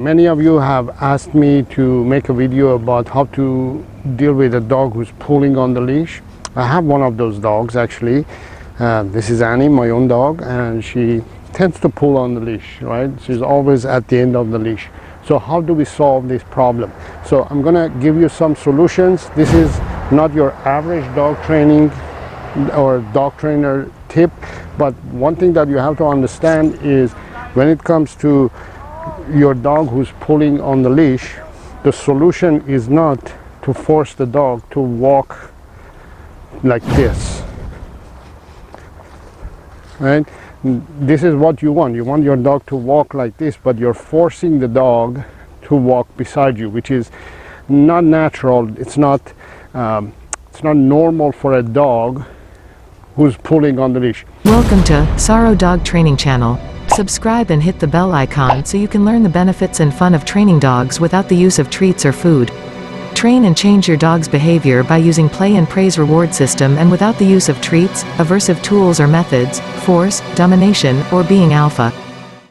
Many of you have asked me to make a video about how to deal with a dog who's pulling on the leash. I have one of those dogs actually. This is Annie, my own dog, and she tends to pull on the leash, right? She's always at the end of the leash. So how do we solve this problem? So I'm gonna give you some solutions. This is not your average dog training or dog trainer tip, but one thing that you have to understand is when it comes to your dog who's pulling on the leash, the solution is not to force the dog to walk like this, right? This is what you want. You want your dog to walk like this, but you're forcing the dog to walk beside you, which is not natural. It's not normal for a dog who's pulling on the leash. Welcome to Saro Dog Training Channel. Subscribe and hit the bell icon so you can learn the benefits and fun of training dogs without the use of treats or food. Train and change your dog's behavior by using play and praise reward system and without the use of treats, aversive tools or methods, force, domination, or being alpha.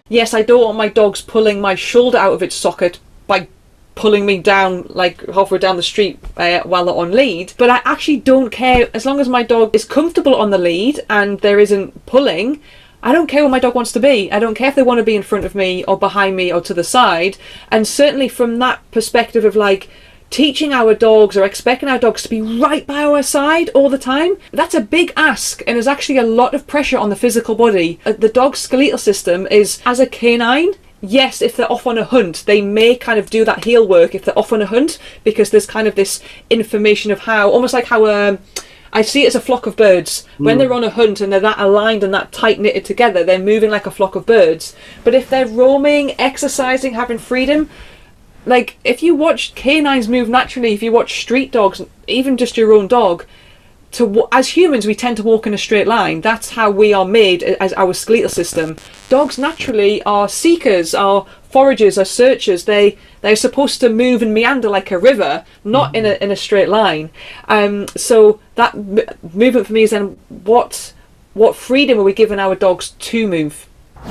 Yes, I don't want my dogs pulling my shoulder out of its socket by pulling me down like halfway down the street while they're on lead, but I actually don't care as long as my dog is comfortable on the lead and there isn't pulling. I don't care where my dog wants to be. I don't care if they want to be in front of me or behind me or to the side. And certainly from that perspective of like teaching our dogs or expecting our dogs to be right by our side all the time, that's a big ask, and there's actually a lot of pressure on the physical body. The dog's skeletal system is, as a canine, yes, if they're off on a hunt, they may kind of do that heel work if they're off on a hunt, because there's kind of this information of how, almost like how I see it as a flock of birds. When they're on a hunt and they're that aligned and that tight knitted together, they're moving like a flock of birds. But if they're roaming, exercising, having freedom, like if you watch canines move naturally, if you watch street dogs, even just your own dog, as humans we tend to walk in a straight line. That's how we are made as our skeletal system. Dogs naturally are seekers, are foragers, are searchers. They're supposed to move and meander like a river, not in a straight line. So that movement for me is then what freedom are we giving our dogs to move?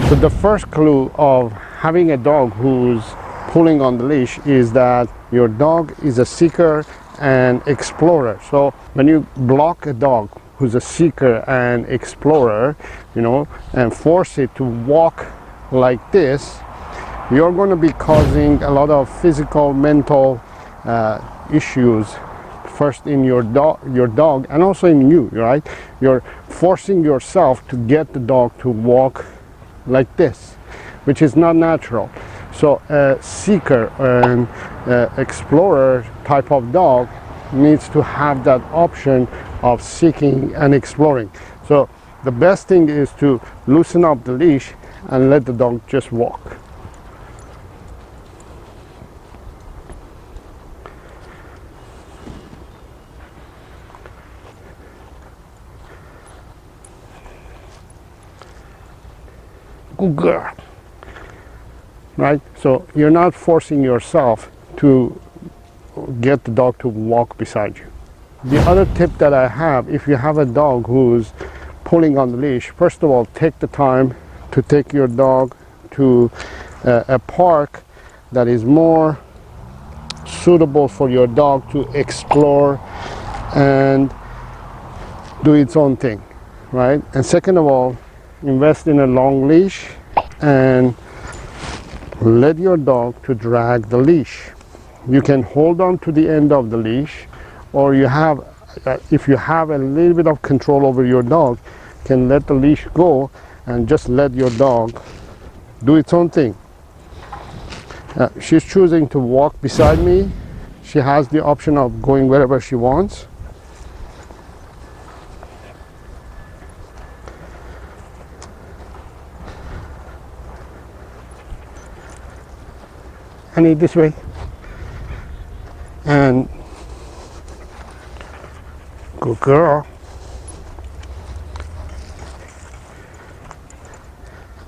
So the first clue of having a dog who's pulling on the leash is that your dog is a seeker and explorer. So when you block a dog who's a seeker and explorer, and force it to walk like this, you're going to be causing a lot of physical, mental issues, first in your dog and also in you, right? You're forcing yourself to get the dog to walk like this, which is not natural. So a seeker and explorer type of dog needs to have that option of seeking and exploring. So the best thing is to loosen up the leash and let the dog just walk. Good girl. Right? So you're not forcing yourself to get the dog to walk beside you. The other tip that I have, if you have a dog who's pulling on the leash, first of all, take the time to take your dog to a park that is more suitable for your dog to explore and do its own thing, right? And second of all, invest in a long leash and let your dog to drag the leash. You can hold on to the end of the leash, or if you have a little bit of control over your dog, can let the leash go and just let your dog do its own thing. She's choosing to walk beside me. She has the option of going wherever she wants. Honey, this way. And good girl.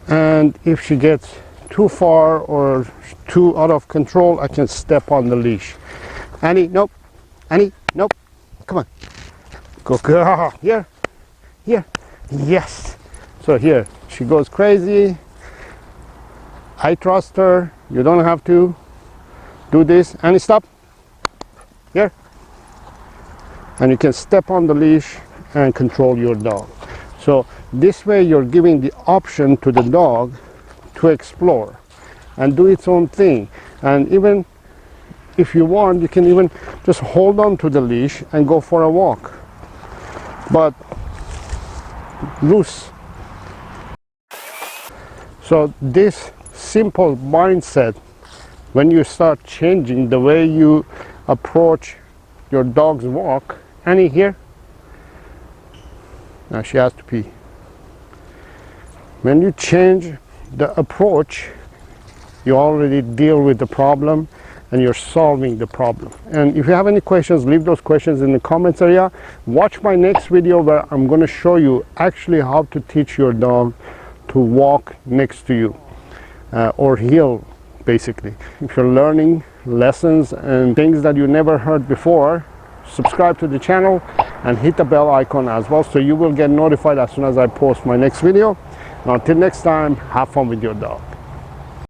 And if she gets too far or too out of control, I can step on the leash. Annie, nope. Annie, nope. Come on. Good girl. Here. Here. Yes. So here, she goes crazy. I trust her. You don't have to do this. And stop. Here. And you can step on the leash and control your dog. So this way you're giving the option to the dog to explore and do its own thing. And even if you want, you can even just hold on to the leash and go for a walk. But loose. So this simple mindset, when you start changing the way you approach your dog's walk. Annie, here. Now she has to pee. When you change the approach, you already deal with the problem and you're solving the problem. And if you have any questions, leave those questions in the comments area. Watch my next video where I'm going to show you actually how to teach your dog to walk next to you or heel, basically. If you're learning lessons and things that you never heard before, subscribe to the channel and hit the bell icon as well, so you will get notified as soon as I post my next video. Until next time, have fun with your dog.